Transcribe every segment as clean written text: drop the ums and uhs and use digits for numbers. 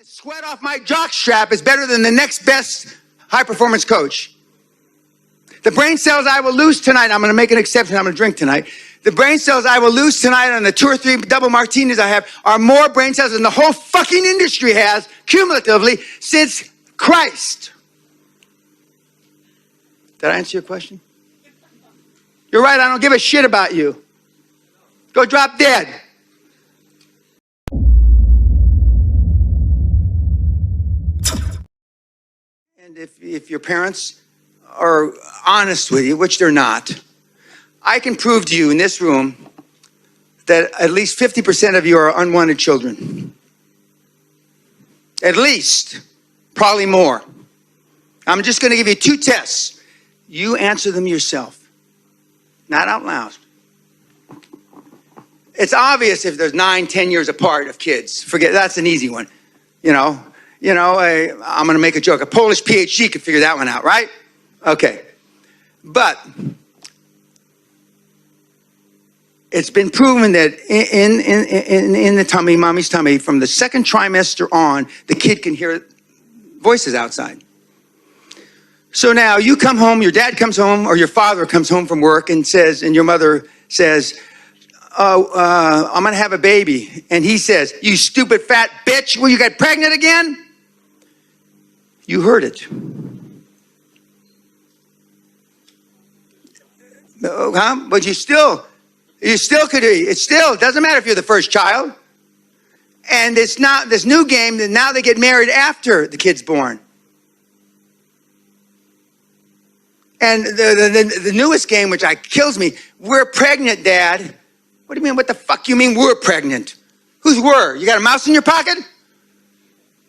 The sweat off my jock strap is better than the next best high-performance coach. The brain cells I will lose tonight, I'm going to make an exception, I'm going to drink tonight. The brain cells I will lose tonight on the 2 or 3 double martinis I have are more brain cells than the whole fucking industry has, cumulatively, since Christ. Did I answer your question? You're right, I don't give a shit about you. Go drop dead. And if your parents are honest with you, which they're not, I can prove to you in this room that at least 50% of you are unwanted children. At least, probably more. I'm just going to give you 2 tests. You answer them yourself, not out loud. It's obvious if there's 9, 10 years apart of kids. Forget, that's an easy one. I'm going to make a joke. A Polish PhD could figure that one out, right? Okay. But it's been proven that in the tummy, mommy's tummy, from the 2nd trimester on, the kid can hear voices outside. So now you come home, your dad comes home, or your father comes home from work and your mother says, I'm going to have a baby. And he says, you stupid fat bitch, will you get pregnant again? You heard it. Huh? But you still could, it still doesn't matter if you're the first child. And it's not this new game that now they get married after the kid's born. And the newest game, which kills me, we're pregnant, Dad. What do you mean? What the fuck you mean we're pregnant? Who's we're? You got a mouse in your pocket?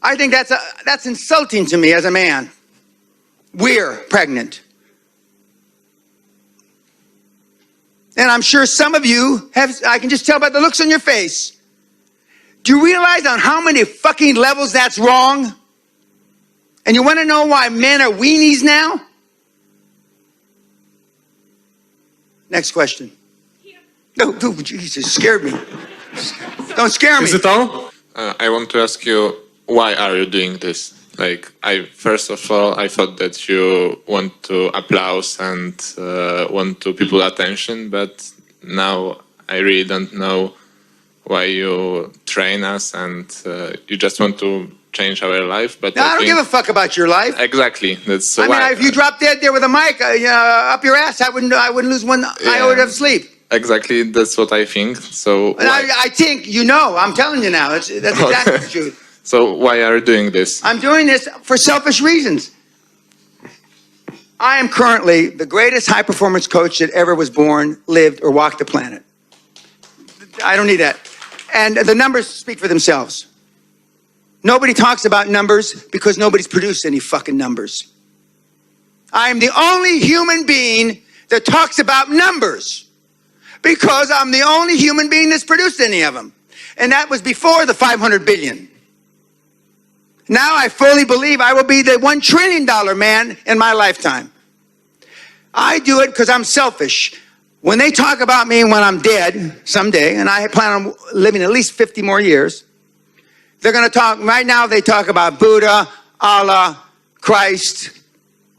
I think that's insulting to me as a man. We're pregnant. And I'm sure some of you I can just tell by the looks on your face. Do you realize on how many fucking levels that's wrong? And you want to know why men are weenies now? Next question. No, dude, Jesus, scared me. Don't scare me. Is it all? I want to ask you, why are you doing this? First of all, I thought that you want to applause and want to people attention, but now I really don't know why you train us and you just want to change our life. But no, I don't give a fuck about your life. Exactly. That's I mean, if you dropped dead there with a mic up your ass, I wouldn't lose one iota of sleep. Exactly, that's what I think. So I think I'm telling you now. That's exactly the truth. So why are you doing this? I'm doing this for selfish reasons. I am currently the greatest high-performance coach that ever was born, lived, or walked the planet. I don't need that. And the numbers speak for themselves. Nobody talks about numbers because nobody's produced any fucking numbers. I am the only human being that talks about numbers because I'm the only human being that's produced any of them. And that was before the 500 billion. Now I fully believe I will be the $1 trillion man in my lifetime. I do it because I'm selfish. When they talk about me when I'm dead someday, and I plan on living at least 50 more years, they're going to talk, right now they talk about Buddha, Allah, Christ,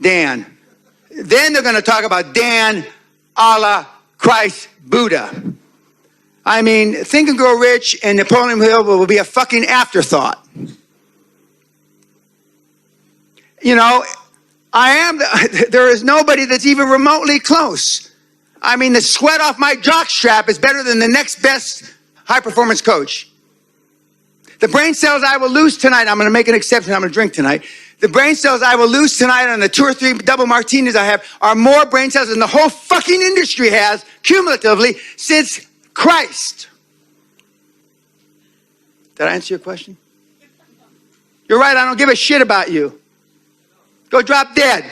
Dan. Then they're going to talk about Dan, Allah, Christ, Buddha. I mean, Think and Grow Rich and Napoleon Hill will be a fucking afterthought. There is nobody that's even remotely close. I mean, the sweat off my jock strap is better than the next best high-performance coach. The brain cells I will lose tonight, I'm going to make an exception, I'm going to drink tonight. The brain cells I will lose tonight on the 2 or 3 double martinis I have are more brain cells than the whole fucking industry has, cumulatively, since Christ. Did I answer your question? You're right, I don't give a shit about you. Go drop dead.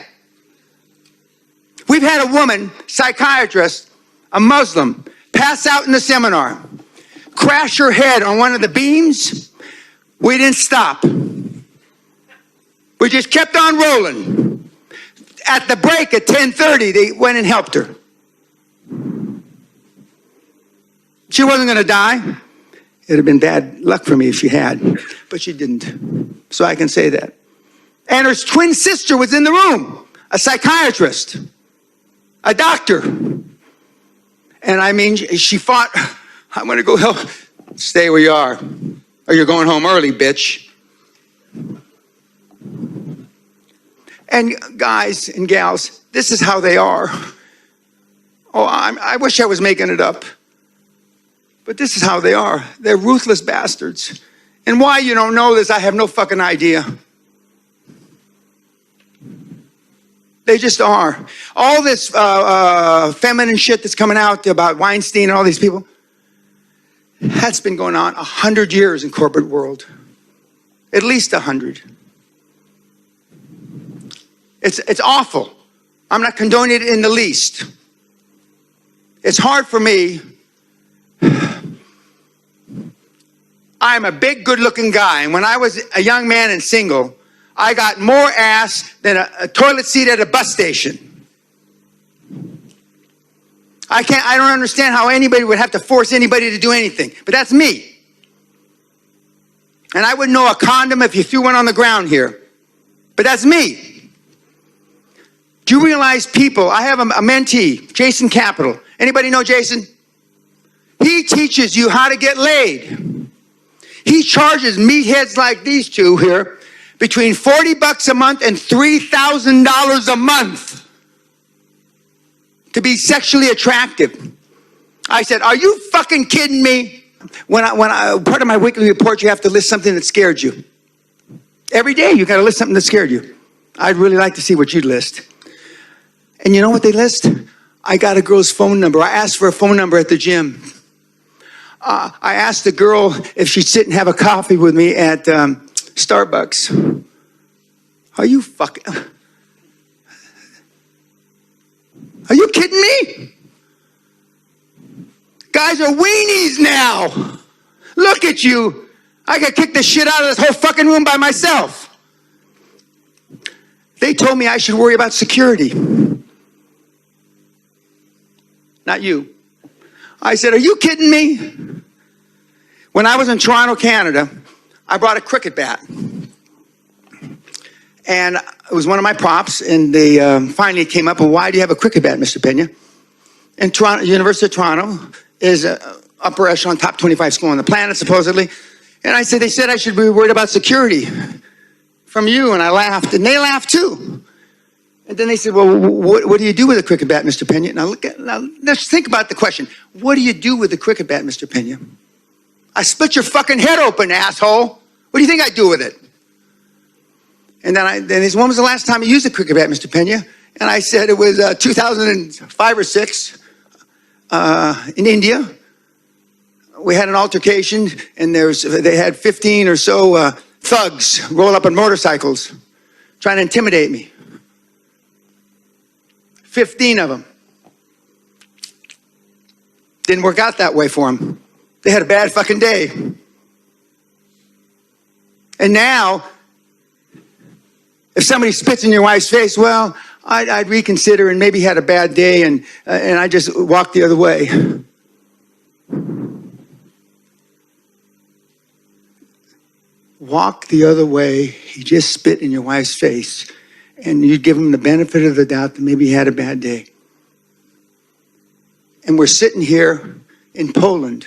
We've had a woman, psychiatrist, a Muslim, pass out in the seminar, crash her head on one of the beams. We didn't stop. We just kept on rolling. At the break at 10:30, they went and helped her. She wasn't going to die. It'd have been bad luck for me if she had, but she didn't. so I can say that. And her twin sister was in the room, a psychiatrist, a doctor. And I mean, she fought, I'm going to go help. Stay where you are, or you're going home early, bitch. And guys and gals, this is how they are. Oh, I wish I was making it up. But this is how they are. They're ruthless bastards. And why you don't know this, I have no fucking idea. They just are. All this feminine shit that's coming out about Weinstein and all these people, that's been going on 100 years in corporate world. At least 100. It's awful. I'm not condoning it in the least. It's hard for me. I'm a big, good-looking guy, and when I was a young man and single, I got more ass than a toilet seat at a bus station. I don't understand how anybody would have to force anybody to do anything, but that's me. And I wouldn't know a condom if you threw one on the ground here, but that's me. Do you realize people, I have a mentee, Jason Capital. Anybody know Jason? He teaches you how to get laid. He charges meatheads like these two here between $40 a month and $3,000 a month to be sexually attractive. I said, are you fucking kidding me? When I part of my weekly report, you have to list something that scared you. Every day you got to list something that scared you. I'd really like to see what you'd list. And you know what they list? I got a girl's phone number. I asked for a phone number at the gym. I asked the girl if she'd sit and have a coffee with me at Starbucks. Are you fucking... Are you kidding me? Guys are weenies now. Look at you. I got kicked the shit out of this whole fucking room by myself. They told me I should worry about security. Not you. I said, are you kidding me? When I was in Toronto, Canada, I brought a cricket bat. And it was one of my props, and they finally came up, and why do you have a cricket bat, Mr. Pena? And Toronto, University of Toronto is an upper echelon, top 25 school on the planet, supposedly. And I said, they said I should be worried about security from you, and I laughed, and they laughed too. And then they said, well, what do you do with a cricket bat, Mr. Pena? Now, let's think about the question. What do you do with a cricket bat, Mr. Pena? I split your fucking head open, asshole. What do you think I do with it? And then he said, when was the last time you used a cricket bat, Mr. Pena? And I said it was 2005 or 6 in India. We had an altercation, and they had 15 or so thugs roll up on motorcycles trying to intimidate me. 15 of them. Didn't work out that way for them. They had a bad fucking day. And now, if somebody spits in your wife's face, well, I'd reconsider and maybe had a bad day and I just walked the other way. Walk the other way. He just spit in your wife's face. And you give him the benefit of the doubt that maybe he had a bad day. And we're sitting here in Poland.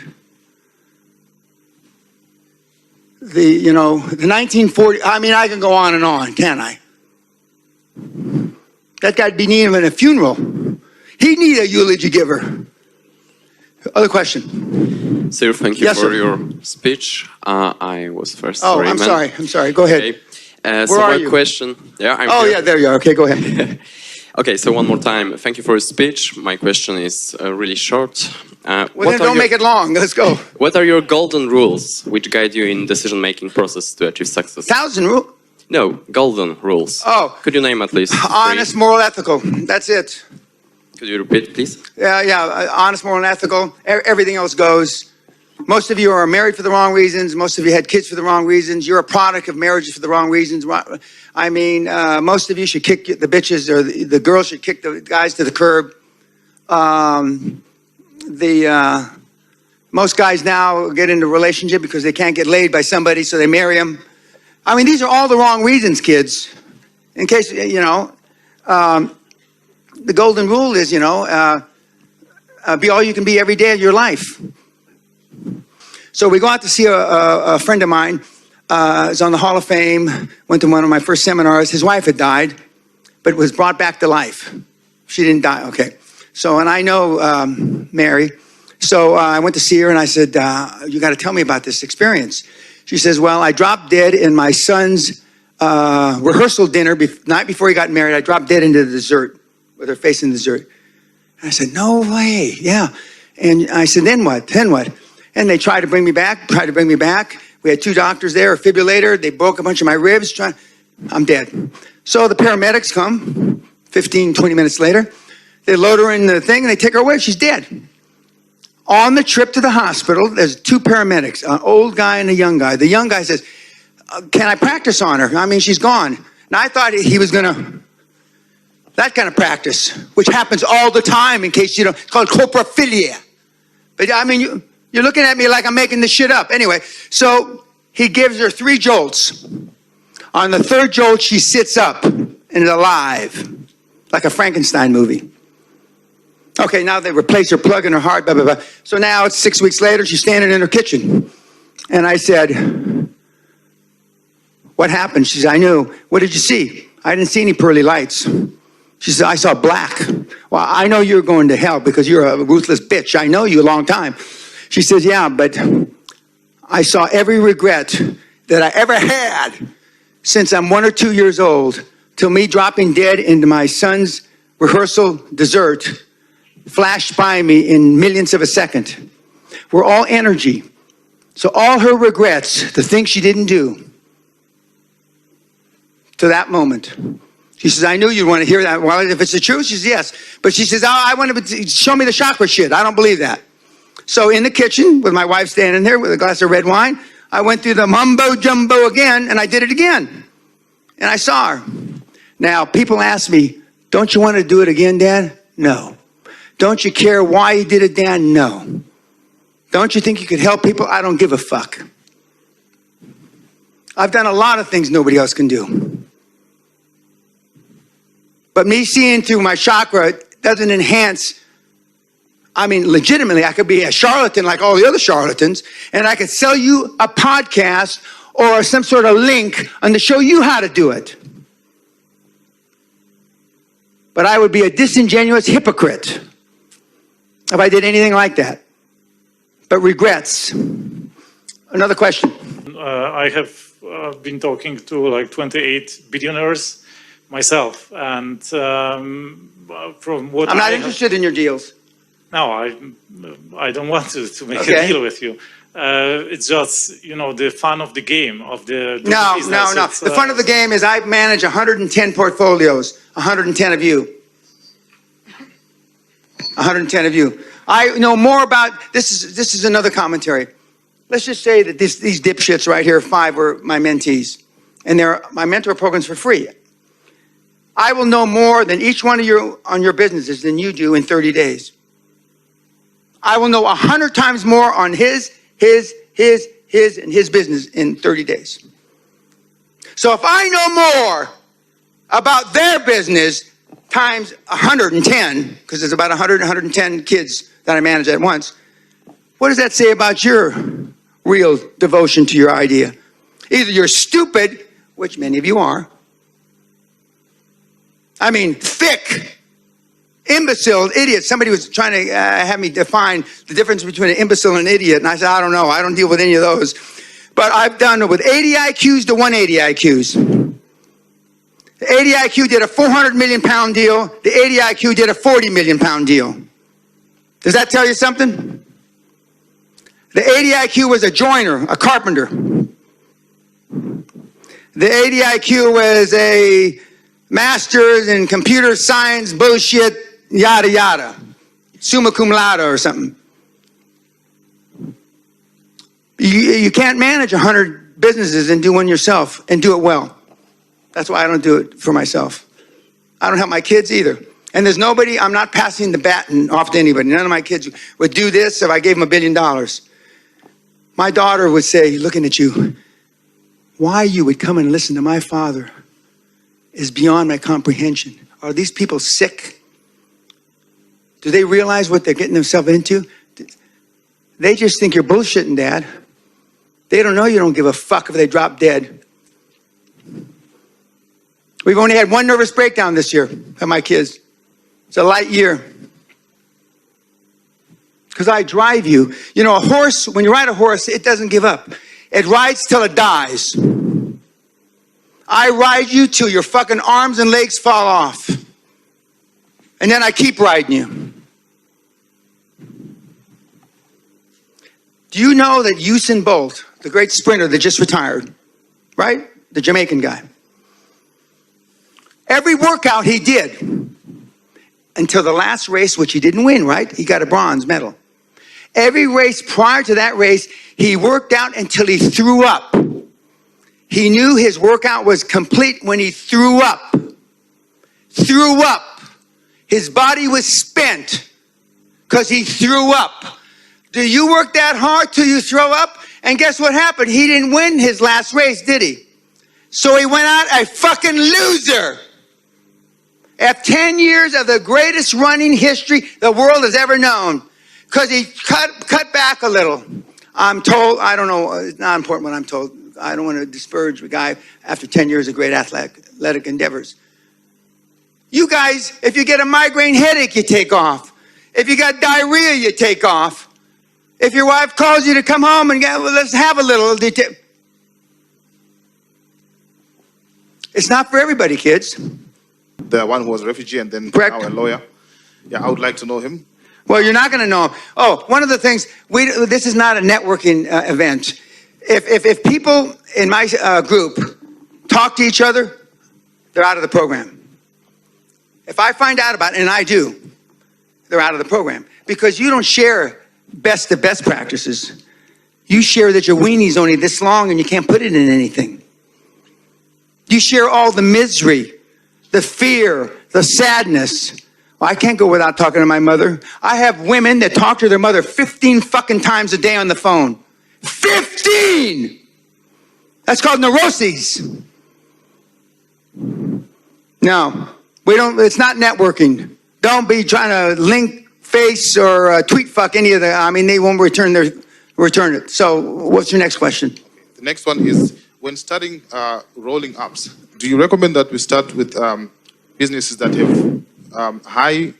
The 1940, I mean, I can go on and on, can't I? That guy'd be needing a funeral. He'd need a eulogy giver. Other question. Sir, thank you Yes, for sir. your speech. I was first. Oh, I'm sorry. Go ahead. Okay. Where are you? Question. Yeah, I'm Oh, here. yeah, there you are. Okay, go ahead. Okay, so one more time. Thank you for your speech. My question is really short. Well, then don't make it long. Let's go. What are your golden rules which guide you in decision-making process to achieve success? 1,000 rule. No, golden rules. Oh. Could you name at least Honest, three? moral, ethical. That's it. Could you repeat, please? Yeah, honest, moral, and ethical. Everything else goes. Most of you are married for the wrong reasons. Most of you had kids for the wrong reasons. You're a product of marriages for the wrong reasons. I mean, most of you should kick the bitches, or the girls should kick the guys to the curb. Most guys now get into a relationship because they can't get laid by somebody, so they marry them. I mean, these are all the wrong reasons, kids. In case, you know, the golden rule is, you know, be all you can be every day of your life. So we go out to see a friend of mine. Is on the Hall of Fame. Went to one of my first seminars. His wife had died, but was brought back to life. She didn't die. Okay. So, and I know Mary. So I went to see her and I said, you got to tell me about this experience. She says, well, I dropped dead in my son's rehearsal dinner night before he got married. I dropped dead into the dessert with her face in the dessert. And I said, no way. Yeah. And I said, then what? Then what? And they tried to bring me back. We had 2 doctors there, a fibrillator. They broke a bunch of my ribs. I'm dead. So the paramedics come 15, 20 minutes later. They load her in the thing and they take her away. She's dead. On the trip to the hospital, there's 2 paramedics, an old guy and a young guy. The young guy says, can I practice on her? I mean, she's gone. And I thought he was going to, that kind of practice, which happens all the time in case you don't, it's called coprophilia. But I mean, you're looking at me like I'm making this shit up. Anyway, so he gives her 3 jolts. On the 3rd jolt, she sits up and is alive, like a Frankenstein movie. Okay, now they replace her plug in her heart, blah, blah, blah. So now it's 6 weeks later, she's standing in her kitchen. And I said, what happened? She said, I knew. What did you see? I didn't see any pearly lights. She said, I saw black. Well, I know you're going to hell because you're a ruthless bitch. I know you a long time. She says, yeah, but I saw every regret that I ever had since I'm 1 or 2 years old till me dropping dead into my son's rehearsal dessert flashed by me in millionths of a second. We're all energy. So all her regrets, the things she didn't do to that moment. She says, I knew you'd want to hear that. Well, if it's the truth, she says, yes. But she says, oh, I want to show me the chakra shit. I don't believe that. So in the kitchen, with my wife standing there with a glass of red wine, I went through the mumbo jumbo again, and I did it again. And I saw her. Now, people ask me, don't you want to do it again, Dad? No. Don't you care why you did it, Dad? No. Don't you think you could help people? I don't give a fuck. I've done a lot of things nobody else can do. But me seeing through my chakra doesn't enhance. I mean, legitimately, I could be a charlatan like all the other charlatans, and I could sell you a podcast or some sort of link and to show you how to do it. But I would be a disingenuous hypocrite if I did anything like that. But regrets. Another question. I have been talking to like 28 billionaires myself, and from what I'm not interested in your deals. No, I don't want to make a deal with you. It's just, you know, the fun of the game, of the No. business. The fun of the game is I manage 110 portfolios, 110 of you. 110 of you. I know more about, this is another commentary. Let's just say that these dipshits right here, 5 were my mentees, and they're my mentor programs for free. I will know more than each one of you on your businesses than you do in 30 days. I will know 100 times more on his, and his business in 30 days. So if I know more about their business times 110, because there's about 110 kids that I manage at once, what does that say about your real devotion to your idea? Either you're stupid, which many of you are. I mean, thick. Imbecile, idiot. Somebody was trying to have me define the difference between an imbecile and an idiot. And I said, I don't know. I don't deal with any of those. But I've done it with 80 IQs to 180 IQs. The 80 IQ did a 400 million pound deal. The 80 IQ did a 40 million pound deal. Does that tell you something? The 80 IQ was a joiner, a carpenter. The 80 IQ was a master's in computer science bullshit, yada, yada. Summa cum laude or something. You can't manage 100 businesses and do one yourself and do it well. That's why I don't do it for myself. I don't help my kids either. And there's nobody, I'm not passing the baton off to anybody. None of my kids would do this if I gave them $1 billion. My daughter would say, looking at you, why you would come and listen to my father is beyond my comprehension. Are these people sick? Do they realize what they're getting themselves into? They just think you're bullshitting, Dad. They don't know you don't give a fuck if they drop dead. We've only had one nervous breakdown this year of my kids. It's a light year. Because I drive you. You know, a horse, when you ride a horse, it doesn't give up. It rides till it dies. I ride you till your fucking arms and legs fall off. And then I keep riding you. Do you know that Usain Bolt, the great sprinter that just retired, right? The Jamaican guy. Every workout he did until the last race, which he didn't win, right? He got a bronze medal. Every race prior to that race, he worked out until he threw up. He knew his workout was complete when he threw up. Threw up. His body was spent because he threw up. Do you work that hard till you throw up? And guess what happened? He didn't win his last race, did he? So he went out a fucking loser. After 10 years of the greatest running history the world has ever known. Because he cut back a little. I'm told, I don't know, it's not important what I'm told. I don't want to disparage a guy after 10 years of great athletic endeavors. You guys, if you get a migraine headache, you take off. If you got diarrhea, you take off. If your wife calls you to come home and let's have a little detail. It's not for everybody, kids. The one who was a refugee and then Correct. now a lawyer. Yeah, I would like to know him. Well, you're not going to know him. Oh, one of the things, this is not a networking event. If people in my group talk to each other, they're out of the program. If I find out about it, and I do, they're out of the program. Because you don't share best of best practices. You share that your weenie's only this long and you can't put it in anything. You share all the misery, the fear, the sadness. Well, I can't go without talking to my mother. I have women that talk to their mother 15 fucking times a day on the phone. 15! That's called neuroses. No, we don't, it's not networking. Don't be trying to link, face, or tweet fuck any of the, I mean, they won't return it. So what's your next question? The next one is, when studying rolling ups, do you recommend that we start with businesses that have high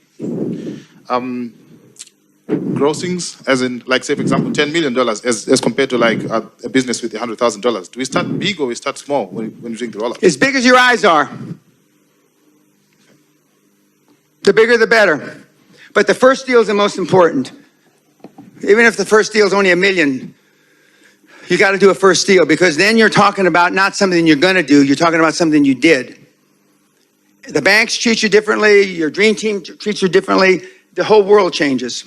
grossings, as in, like, say, for example, $10 million as compared to, like, a business with $100,000? Do we start big or we start small when you think the roll-ups? As big as your eyes are. The bigger, the better. But the first deal is the most important. Even if the first deal is only $1 million, you got to do a first deal, because then you're talking about not something you're going to do, you're talking about something you did. The banks treat you differently, your dream team treats you differently, the whole world changes.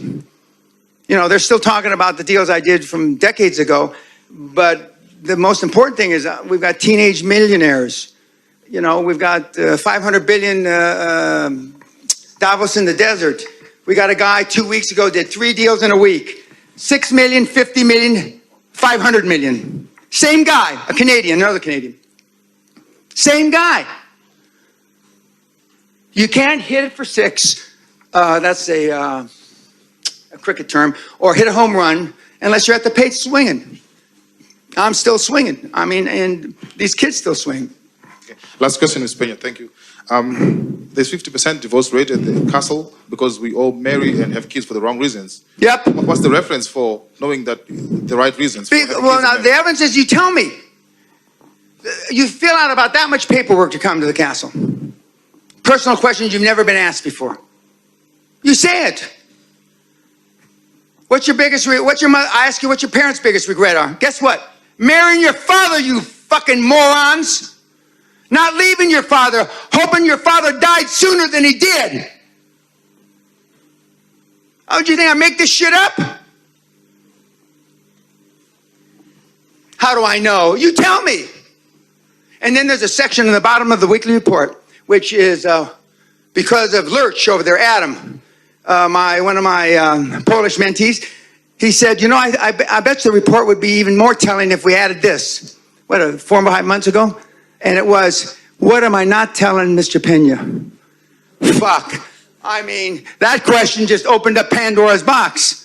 You know, they're still talking about the deals I did from decades ago, but the most important thing is we've got teenage millionaires. You know, we've got 500 billion Davos in the desert. We got a guy 2 weeks ago did 3 deals in a week. 6 million, 50 million, 500 million. Same guy, a Canadian, another Canadian. Same guy. You can't hit it for 6. That's a cricket term. Or hit a home run unless you're at the plate swinging. I'm still swinging. I mean, and these kids still swing. Okay. Last question is Pena. Thank you. There's 50% divorce rate at the castle because we all marry and have kids for the wrong reasons. Yep. What's the reference for knowing that the right reasons? For having Well, kids now and the evidence is you tell me. You fill out about that much paperwork to come to the castle. Personal questions you've never been asked before. You say it. What's your biggest I ask you what your parents' biggest regret are. Guess what? Marrying your father, you fucking morons. Not leaving your father, hoping your father died sooner than he did. Oh, do you think I make this shit up? How do I know? You tell me. And then there's a section in the bottom of the weekly report, which is because of Lurch over there, Adam, one of my Polish mentees. He said, you know, I bet the report would be even more telling if we added this. 4 or 5 months ago? And it was, what am I not telling Mr. Pena? Fuck. I mean, that question just opened up Pandora's box.